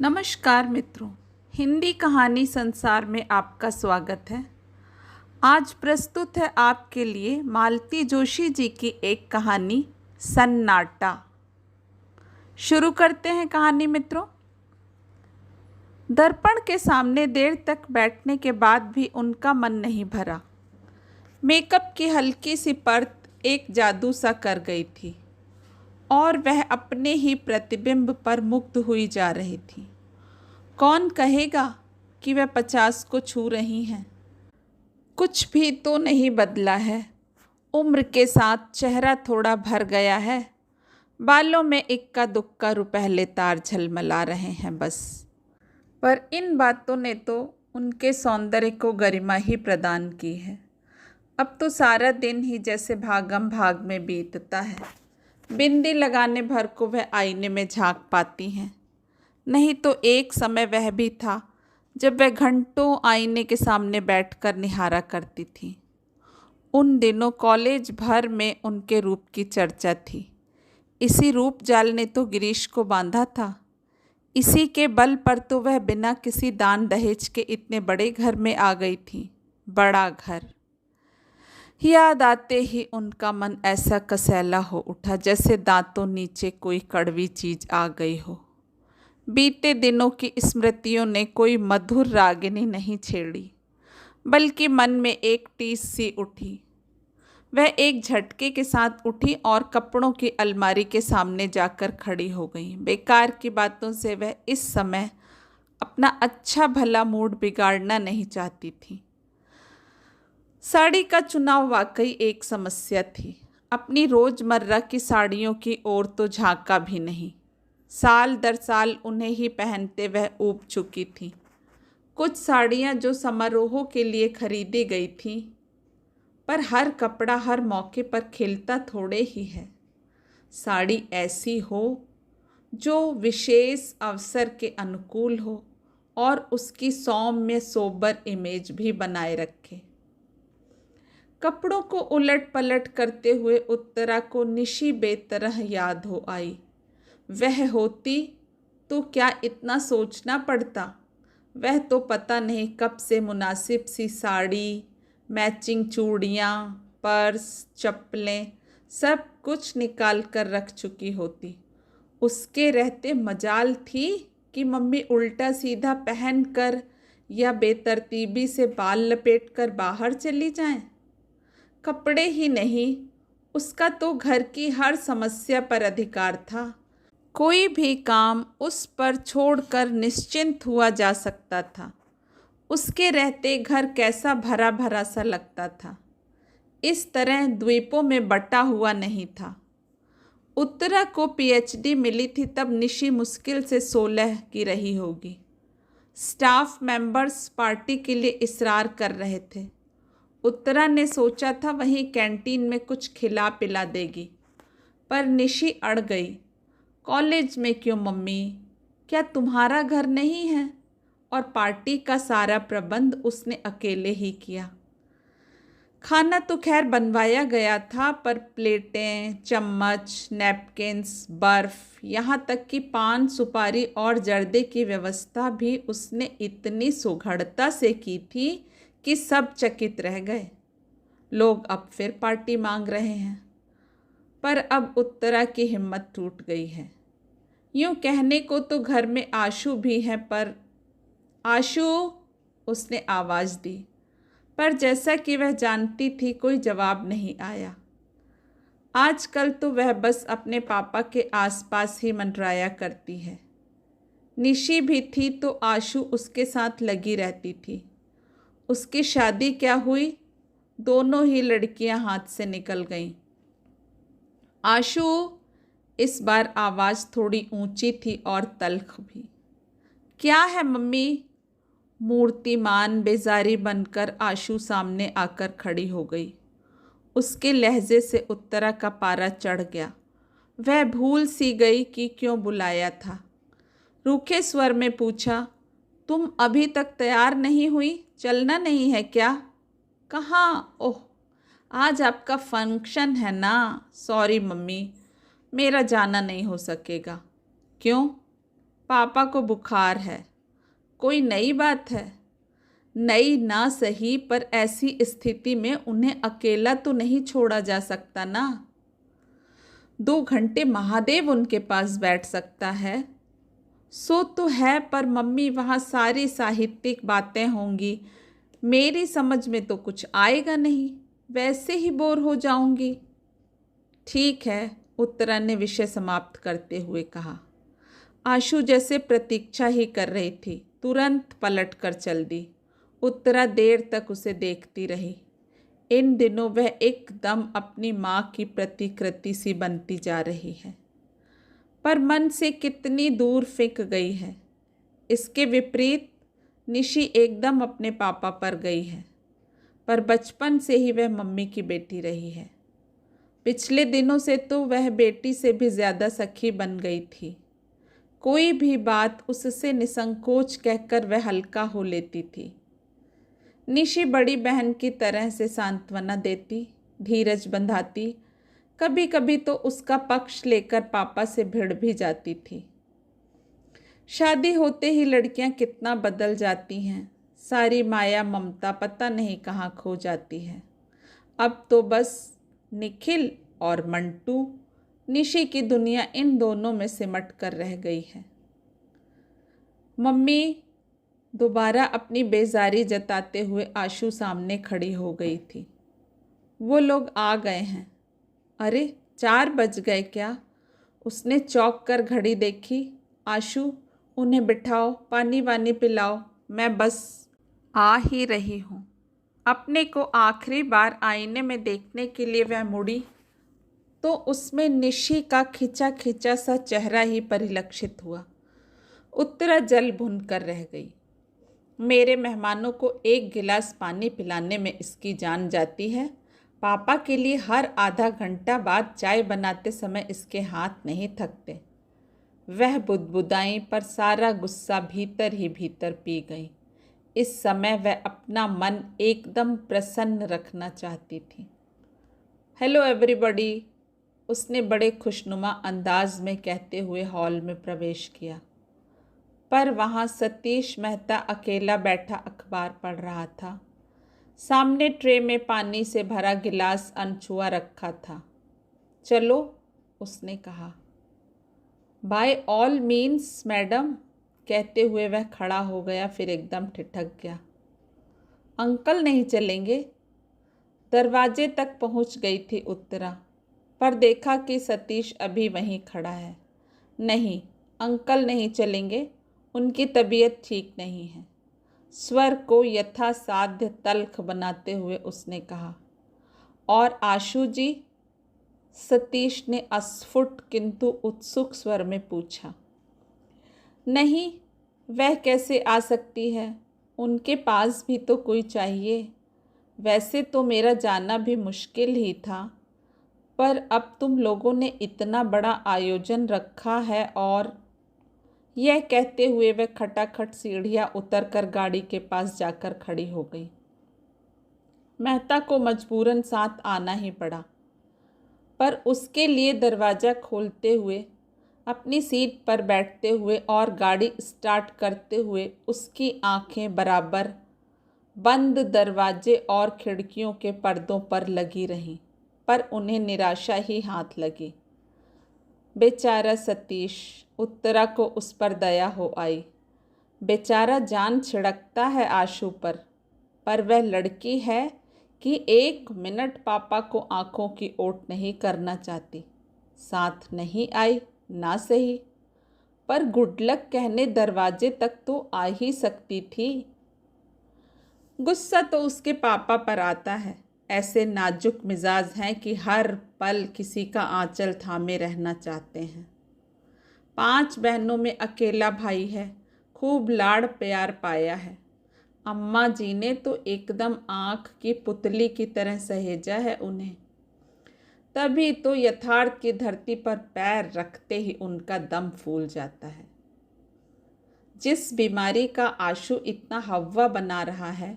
नमस्कार मित्रों, हिंदी कहानी संसार में आपका स्वागत है। आज प्रस्तुत है आपके लिए मालती जोशी जी की एक कहानी सन्नाटा। शुरू करते हैं कहानी मित्रों। दर्पण के सामने देर तक बैठने के बाद भी उनका मन नहीं भरा। मेकअप की हल्की सी परत एक जादू सा कर गई थी और वह अपने ही प्रतिबिंब पर मुग्ध हुई जा रही थी। कौन कहेगा कि वह 50 को छू रही हैं। कुछ भी तो नहीं बदला है। उम्र के साथ चेहरा थोड़ा भर गया है। बालों में इक्का दुक्का रुपहले तार झलमला रहे हैं बस। पर इन बातों ने तो उनके सौंदर्य को गरिमा ही प्रदान की है। अब तो सारा दिन ही जैसे भागम भाग में बीतता है। बिंदी लगाने भर को वह आईने में झांक पाती हैं। नहीं तो एक समय वह भी था जब वह घंटों आईने के सामने बैठकर निहारा करती थी। उन दिनों कॉलेज भर में उनके रूप की चर्चा थी। इसी रूप जाल ने तो गिरीश को बांधा था। इसी के बल पर तो वह बिना किसी दान दहेज के इतने बड़े घर में आ गई थी। बड़ा घर याद आते ही उनका मन ऐसा कसैला हो उठा जैसे दांतों नीचे कोई कड़वी चीज आ गई हो। बीते दिनों की स्मृतियों ने कोई मधुर रागिनी नहीं छेड़ी, बल्कि मन में एक टीस सी उठी। वह एक झटके के साथ उठी और कपड़ों की अलमारी के सामने जाकर खड़ी हो गई। बेकार की बातों से वह इस समय अपना अच्छा भला मूड बिगाड़ना नहीं चाहती थी। साड़ी का चुनाव वाकई एक समस्या थी। अपनी रोजमर्रा की साड़ियों की ओर तो झांका भी नहीं। साल दर साल उन्हें ही पहनते वह ऊब चुकी थी। कुछ साड़ियाँ जो समारोहों के लिए खरीदी गई थीं, पर हर कपड़ा हर मौके पर खिलता थोड़े ही है। साड़ी ऐसी हो जो विशेष अवसर के अनुकूल हो और उसकी सौम्य सोबर इमेज भी बनाए रखे। कपड़ों को उलट पलट करते हुए उत्तरा को निशी बेतरह याद हो आई। वह होती तो क्या इतना सोचना पड़ता। वह तो पता नहीं कब से मुनासिब सी साड़ी, मैचिंग चूड़ियाँ, पर्स, चप्पलें सब कुछ निकाल कर रख चुकी होती। उसके रहते मजाल थी कि मम्मी उल्टा सीधा पहन कर या बेतरतीबी से बाल लपेट कर बाहर चली जाएं। कपड़े ही नहीं, उसका तो घर की हर समस्या पर अधिकार था। कोई भी काम उस पर छोड़कर निश्चिंत हुआ जा सकता था। उसके रहते घर कैसा भरा भरा सा लगता था। इस तरह द्वीपों में बटा हुआ नहीं था। उत्तरा को पीएचडी मिली थी तब निशी मुश्किल से 16 की रही होगी। स्टाफ मेंबर्स पार्टी के लिए इसरार कर रहे थे। उत्तरा ने सोचा था वहीं कैंटीन में कुछ खिला पिला देगी, पर निशी अड़ गई। कॉलेज में क्यों मम्मी? क्या तुम्हारा घर नहीं है? और पार्टी का सारा प्रबंध उसने अकेले ही किया। खाना तो खैर बनवाया गया था, पर प्लेटें, चम्मच, नैपकिन्स, बर्फ, यहाँ तक कि पान, सुपारी और जर्दे की व्यवस्था भी उसने इतनी सुघड़ता से की थी कि सब चकित रह गए। लोग अब फिर पार्टी मांग रहे हैं, पर अब उत्तरा की हिम्मत टूट गई है। यूँ कहने को तो घर में आशु भी है, पर आशु, उसने आवाज़ दी, पर जैसा कि वह जानती थी कोई जवाब नहीं आया। आजकल तो वह बस अपने पापा के आसपास ही मंडराया करती है। निशी भी थी तो आशु उसके साथ लगी रहती थी। उसकी शादी क्या हुई, दोनों ही लड़कियां हाथ से निकल गईं। आशु, इस बार आवाज़ थोड़ी ऊंची थी और तल्ख भी। क्या है मम्मी? मूर्तिमान बेजारी बनकर आशु सामने आकर खड़ी हो गई। उसके लहजे से उत्तरा का पारा चढ़ गया। वह भूल सी गई कि क्यों बुलाया था। रूखे स्वर में पूछा, तुम अभी तक तैयार नहीं हुई? चलना नहीं है क्या? कहाँ? ओह, आज आपका फंक्शन है ना। सॉरी मम्मी, मेरा जाना नहीं हो सकेगा। क्यों? पापा को बुखार है। कोई नई बात है? नई ना सही, पर ऐसी स्थिति में उन्हें अकेला तो नहीं छोड़ा जा सकता ना। 2 घंटे महादेव उनके पास बैठ सकता है। सो तो है, पर मम्मी वहाँ सारी साहित्यिक बातें होंगी, मेरी समझ में तो कुछ आएगा नहीं, वैसे ही बोर हो जाऊंगी। ठीक है, उत्तरा ने विषय समाप्त करते हुए कहा। आशु जैसे प्रतीक्षा ही कर रही थी, तुरंत पलट कर चल दी। उत्तरा देर तक उसे देखती रही। इन दिनों वह एकदम अपनी माँ की प्रतिकृति सी बनती जा रही है, पर मन से कितनी दूर फिक गई है। इसके विपरीत निशी एकदम अपने पापा पर गई है, पर बचपन से ही वह मम्मी की बेटी रही है। पिछले दिनों से तो वह बेटी से भी ज़्यादा सखी बन गई थी। कोई भी बात उससे निसंकोच कहकर वह हल्का हो लेती थी। निशी बड़ी बहन की तरह से सांत्वना देती, धीरज बंधाती, कभी कभी तो उसका पक्ष लेकर पापा से भिड़ भी जाती थी। शादी होते ही लड़कियां कितना बदल जाती हैं, सारी माया ममता पता नहीं कहाँ खो जाती है। अब तो बस निखिल और मंटू, निशी की दुनिया इन दोनों में सिमट कर रह गई है। मम्मी दोबारा अपनी बेजारी जताते हुए आशु सामने खड़ी हो गई थी। वो लोग आ गए हैं। अरे 4 बज गए क्या? उसने चौंक कर घड़ी देखी। आशु, उन्हें बिठाओ, पानी वानी पिलाओ, मैं बस आ ही रही हूँ। अपने को आखिरी बार आईने में देखने के लिए वह मुड़ी तो उसमें निशी का खिंचा खिंचा सा चेहरा ही परिलक्षित हुआ। उत्तरा जल भुन कर रह गई। मेरे मेहमानों को 1 गिलास पानी पिलाने में इसकी जान जाती है। पापा के लिए हर आधा घंटा बाद चाय बनाते समय इसके हाथ नहीं थकते। वह बुदबुदाई, पर सारा गुस्सा भीतर ही भीतर पी गई। इस समय वह अपना मन एकदम प्रसन्न रखना चाहती थी। हेलो एवरीबॉडी, उसने बड़े खुशनुमा अंदाज में कहते हुए हॉल में प्रवेश किया। पर वहाँ सतीश मेहता अकेला बैठा अखबार पढ़ रहा था। सामने ट्रे में पानी से भरा गिलास अनछुआ रखा था। चलो, उसने कहा। बाय ऑल मीन्स मैडम, कहते हुए वह खड़ा हो गया, फिर एकदम ठिठक गया। अंकल नहीं चलेंगे? दरवाजे तक पहुंच गई थी उत्तरा, पर देखा कि सतीश अभी वहीं खड़ा है। नहीं, अंकल नहीं चलेंगे, उनकी तबीयत ठीक नहीं है, स्वर को यथासाध्य तल्ख बनाते हुए उसने कहा। और आशु जी? सतीश ने अस्फुट किंतु उत्सुक स्वर में पूछा। नहीं, वह कैसे आ सकती है? उनके पास भी तो कोई चाहिए। वैसे तो मेरा जाना भी मुश्किल ही था, पर अब तुम लोगों ने इतना बड़ा आयोजन रखा है। और यह कहते हुए वह खटाखट सीढ़ियाँ उतर कर गाड़ी के पास जाकर खड़ी हो गई। मेहता को मजबूरन साथ आना ही पड़ा, पर उसके लिए दरवाज़ा खोलते हुए, अपनी सीट पर बैठते हुए और गाड़ी स्टार्ट करते हुए उसकी आंखें बराबर बंद दरवाजे और खिड़कियों के पर्दों पर लगी रहीं, पर उन्हें निराशा ही हाथ लगी। बेचारा सतीश, उत्तरा को उस पर दया हो आई। बेचारा जान छिड़कता है आशु पर वह लड़की है कि 1 मिनट पापा को आंखों की ओट नहीं करना चाहती। साथ नहीं आई ना सही, पर गुड लक कहने दरवाजे तक तो आ ही सकती थी। गुस्सा तो उसके पापा पर आता है। ऐसे नाजुक मिजाज हैं कि हर पल किसी का आंचल थामे रहना चाहते हैं। 5 बहनों में अकेला भाई है, खूब लाड़ प्यार पाया है। अम्मा जी ने तो एकदम आँख की पुतली की तरह सहेजा है उन्हें। तभी तो यथार्थ की धरती पर पैर रखते ही उनका दम फूल जाता है। जिस बीमारी का आशु इतना हव्वा बना रहा है,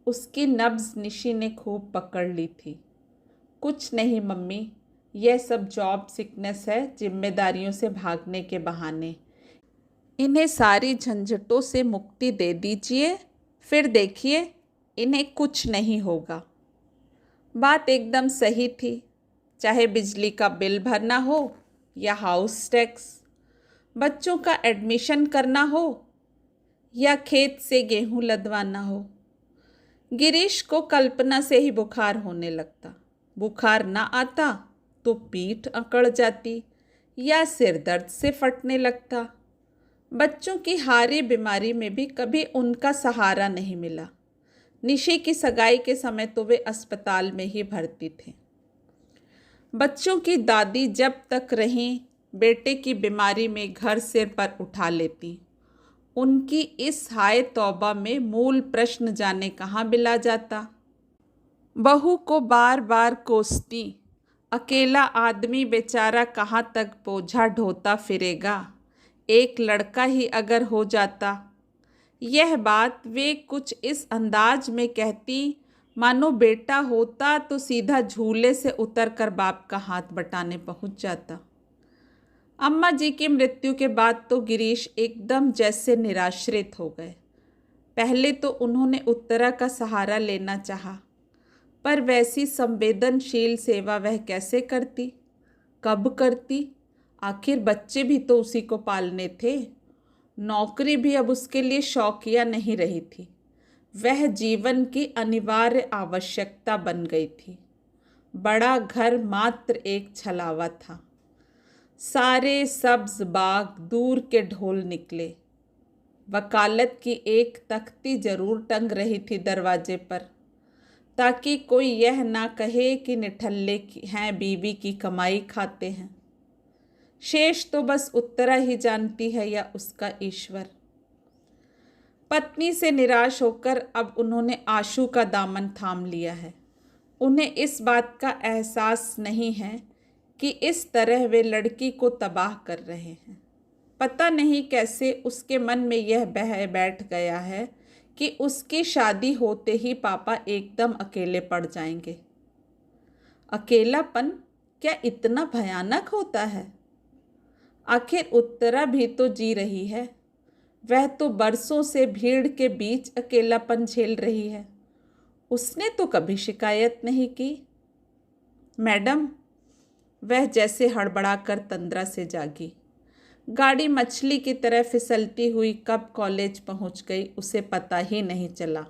उसकी नब्ज निशी ने खूब पकड़ ली थी। कुछ नहीं मम्मी, यह सब जॉब सिकनेस है, जिम्मेदारियों से भागने के बहाने। इन्हें सारी झंझटों से मुक्ति दे दीजिए, फिर देखिए इन्हें कुछ नहीं होगा। बात एकदम सही थी। चाहे बिजली का बिल भरना हो या हाउस टैक्स, बच्चों का एडमिशन करना हो या खेत से गेहूं लदवाना हो, गिरीश को कल्पना से ही बुखार होने लगता। बुखार ना आता तो पीठ अकड़ जाती या सिर दर्द से फटने लगता। बच्चों की हारी बीमारी में भी कभी उनका सहारा नहीं मिला। निशी की सगाई के समय तो वे अस्पताल में ही भर्ती थे। बच्चों की दादी जब तक रहीं, बेटे की बीमारी में घर सिर पर उठा लेती। उनकी इस हाय तौबा में मूल प्रश्न जाने कहाँ बिला जाता। बहू को बार बार कोसती, अकेला आदमी बेचारा कहाँ तक बोझा ढोता फिरेगा, एक लड़का ही अगर हो जाता। यह बात वे कुछ इस अंदाज में कहती मानो बेटा होता तो सीधा झूले से उतरकर बाप का हाथ बटाने पहुंच जाता। अम्मा जी की मृत्यु के बाद तो गिरीश एकदम जैसे निराश्रित हो गए। पहले तो उन्होंने उत्तरा का सहारा लेना चाहा, पर वैसी संवेदनशील सेवा वह कैसे करती, कब करती? आखिर बच्चे भी तो उसी को पालने थे। नौकरी भी अब उसके लिए शौकिया नहीं रही थी, वह जीवन की अनिवार्य आवश्यकता बन गई थी। बड़ा घर मात्र एक छलावा था। सारे सब्ज बाग दूर के ढोल निकले। वकालत की एक तख्ती जरूर टंग रही थी दरवाजे पर, ताकि कोई यह ना कहे कि निठल्ले हैं, बीवी की कमाई खाते हैं। शेष तो बस उत्तरा ही जानती है या उसका ईश्वर। पत्नी से निराश होकर अब उन्होंने आशु का दामन थाम लिया है। उन्हें इस बात का एहसास नहीं है कि इस तरह वे लड़की को तबाह कर रहे हैं। पता नहीं कैसे उसके मन में यह बह बैठ गया है कि उसकी शादी होते ही पापा एकदम अकेले पड़ जाएंगे। अकेलापन क्या इतना भयानक होता है? आखिर उत्तरा भी तो जी रही है। वह तो बरसों से भीड़ के बीच अकेलापन झेल रही है। उसने तो कभी शिकायत नहीं की। मैडम, वह जैसे हड़बड़ाकर तंद्रा से जागी। गाड़ी मछली की तरह फिसलती हुई कब कॉलेज पहुंच गई उसे पता ही नहीं चला।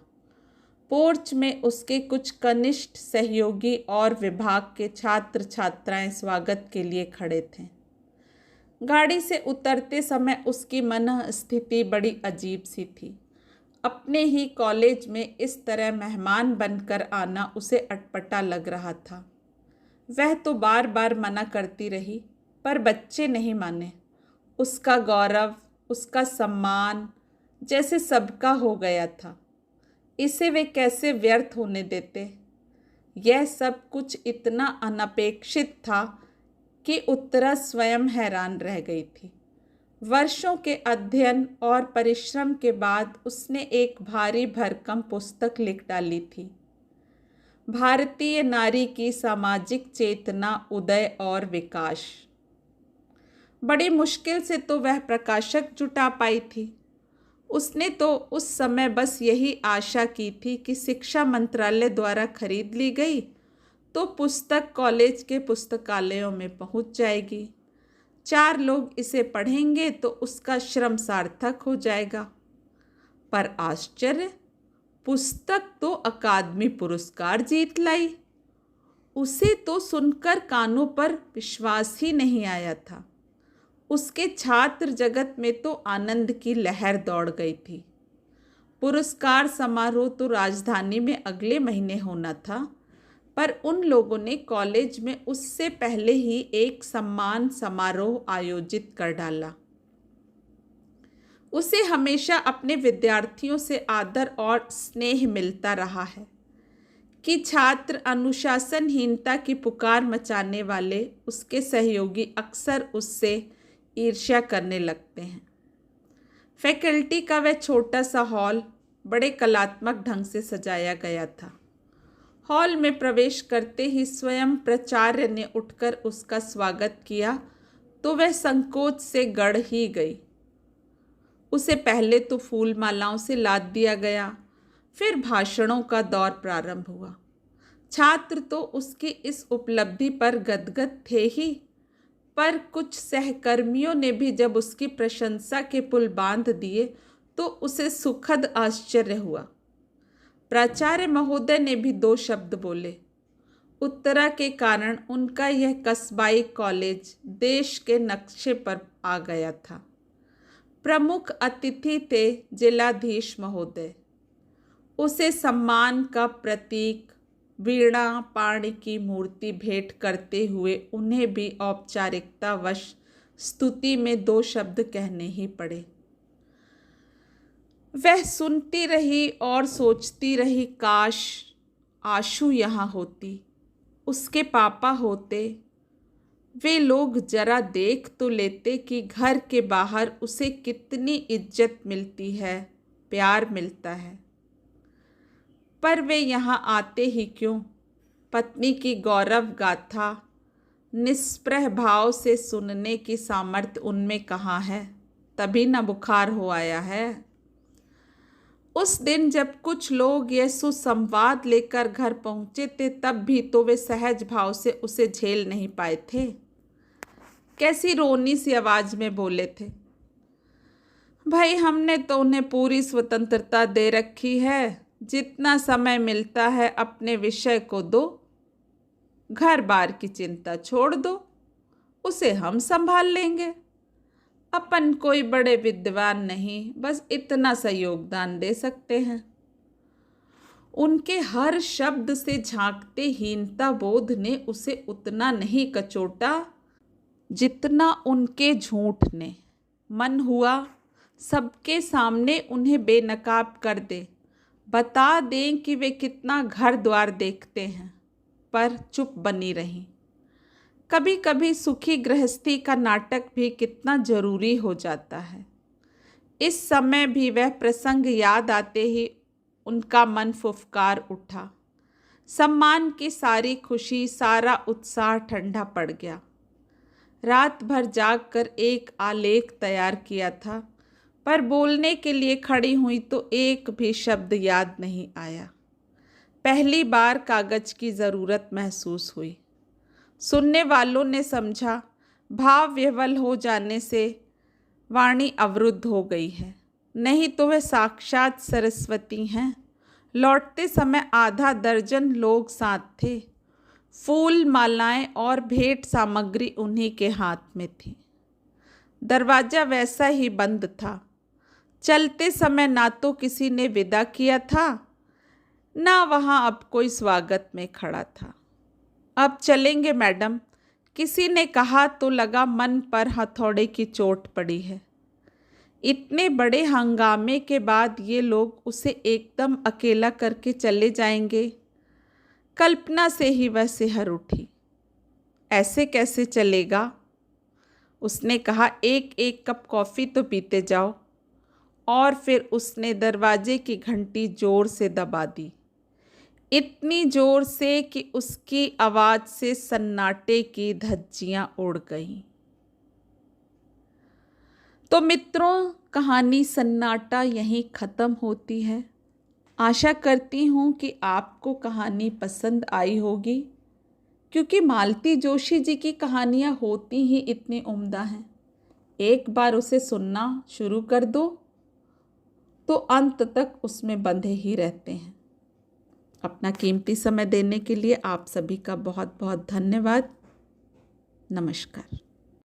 पोर्च में उसके कुछ कनिष्ठ सहयोगी और विभाग के छात्र छात्राएं स्वागत के लिए खड़े थे। गाड़ी से उतरते समय उसकी मन स्थिति बड़ी अजीब सी थी। अपने ही कॉलेज में इस तरह मेहमान बनकर आना उसे अटपटा लग रहा था। वह तो बार बार मना करती रही, पर बच्चे नहीं माने। उसका गौरव, उसका सम्मान जैसे सबका हो गया था। इसे वे कैसे व्यर्थ होने देते? यह सब कुछ इतना अनपेक्षित था कि उत्तरा स्वयं हैरान रह गई थी। वर्षों के अध्ययन और परिश्रम के बाद उसने एक भारी भरकम पुस्तक लिख डाली थी। भारतीय नारी की सामाजिक चेतना, उदय और विकास। बड़ी मुश्किल से तो वह प्रकाशक जुटा पाई थी। उसने तो उस समय बस यही आशा की थी कि शिक्षा मंत्रालय द्वारा खरीद ली गई तो पुस्तक कॉलेज के पुस्तकालयों में पहुंच जाएगी। 4 लोग इसे पढ़ेंगे तो उसका श्रम सार्थक हो जाएगा। पर आश्चर्य, पुस्तक तो अकादमी पुरस्कार जीत लाई। उसे तो सुनकर कानों पर विश्वास ही नहीं आया था। उसके छात्र जगत में तो आनंद की लहर दौड़ गई थी। पुरस्कार समारोह तो राजधानी में अगले महीने होना था, पर उन लोगों ने कॉलेज में उससे पहले ही एक सम्मान समारोह आयोजित कर डाला। उसे हमेशा अपने विद्यार्थियों से आदर और स्नेह मिलता रहा है कि छात्र अनुशासनहीनता की पुकार मचाने वाले उसके सहयोगी अक्सर उससे ईर्ष्या करने लगते हैं। फैकल्टी का वह छोटा सा हॉल बड़े कलात्मक ढंग से सजाया गया था। हॉल में प्रवेश करते ही स्वयं प्राचार्य ने उठकर उसका स्वागत किया तो वह संकोच से गड़ ही गई। उसे पहले तो फूल मालाओं से लाद दिया गया, फिर भाषणों का दौर प्रारंभ हुआ। छात्र तो उसकी इस उपलब्धि पर गदगद थे ही, पर कुछ सहकर्मियों ने भी जब उसकी प्रशंसा के पुल बांध दिए तो उसे सुखद आश्चर्य हुआ। प्राचार्य महोदय ने भी 2 शब्द बोले। उत्तरा के कारण उनका यह कस्बाई कॉलेज देश के नक्शे पर आ गया था। प्रमुख अतिथि थे जिलाधीश महोदय। उसे सम्मान का प्रतीक वीणा पाणी की मूर्ति भेंट करते हुए उन्हें भी औपचारिकतावश स्तुति में 2 शब्द कहने ही पड़े। वह सुनती रही और सोचती रही, काश आशु यहाँ होती, उसके पापा होते। वे लोग जरा देख तो लेते कि घर के बाहर उसे कितनी इज्जत मिलती है, प्यार मिलता है। पर वे यहाँ आते ही क्यों? पत्नी की गौरव गाथा निष्प्रह भाव से सुनने की सामर्थ्य उनमें कहाँ है? तभी न बुखार हो आया है। उस दिन जब कुछ लोग यह सुसंवाद लेकर घर पहुँचे थे, तब भी तो वे सहज भाव से उसे झेल नहीं पाए थे। कैसी रोनी सी आवाज में बोले थे, भाई हमने तो उन्हें पूरी स्वतंत्रता दे रखी है, जितना समय मिलता है अपने विषय को दो, घर बार की चिंता छोड़ दो, उसे हम संभाल लेंगे। अपन कोई बड़े विद्वान नहीं, बस इतना सा योगदान दे सकते हैं। उनके हर शब्द से झांकते हीनता बोध ने उसे उतना नहीं कचोटा जितना उनके झूठ ने। मन हुआ सबके सामने उन्हें बेनकाब कर दे, बता दें कि वे कितना घर द्वार देखते हैं, पर चुप बनी रहीं। कभी कभी सुखी गृहस्थी का नाटक भी कितना जरूरी हो जाता है। इस समय भी वह प्रसंग याद आते ही उनका मन फुफकार उठा। सम्मान की सारी खुशी, सारा उत्साह ठंडा पड़ गया। रात भर जागकर एक आलेख तैयार किया था, पर बोलने के लिए खड़ी हुई तो एक भी शब्द याद नहीं आया। पहली बार कागज की ज़रूरत महसूस हुई। सुनने वालों ने समझा भाव विह्वल हो जाने से वाणी अवरुद्ध हो गई है, नहीं तो वे साक्षात सरस्वती हैं। लौटते समय आधा दर्जन लोग साथ थे। फूल मालाएं और भेंट सामग्री उन्हीं के हाथ में थी। दरवाज़ा वैसा ही बंद था। चलते समय ना तो किसी ने विदा किया था, ना वहाँ अब कोई स्वागत में खड़ा था। अब चलेंगे मैडम, किसी ने कहा तो लगा मन पर हथौड़े की चोट पड़ी है। इतने बड़े हंगामे के बाद ये लोग उसे एकदम अकेला करके चले जाएंगे। कल्पना से ही वह सिहर उठी। ऐसे कैसे चलेगा? उसने कहा, एक एक कप कॉफ़ी तो पीते जाओ। और फिर उसने दरवाजे की घंटी जोर से दबा दी, इतनी जोर से कि उसकी आवाज़ से सन्नाटे की धज्जियां उड़ गईं। तो मित्रों, कहानी सन्नाटा यहीं ख़त्म होती है। आशा करती हूँ कि आपको कहानी पसंद आई होगी, क्योंकि मालती जोशी जी की कहानियाँ होती ही इतनी उम्दा हैं। एक बार उसे सुनना शुरू कर दो तो अंत तक उसमें बंधे ही रहते हैं। अपना कीमती समय देने के लिए आप सभी का बहुत बहुत धन्यवाद। नमस्कार।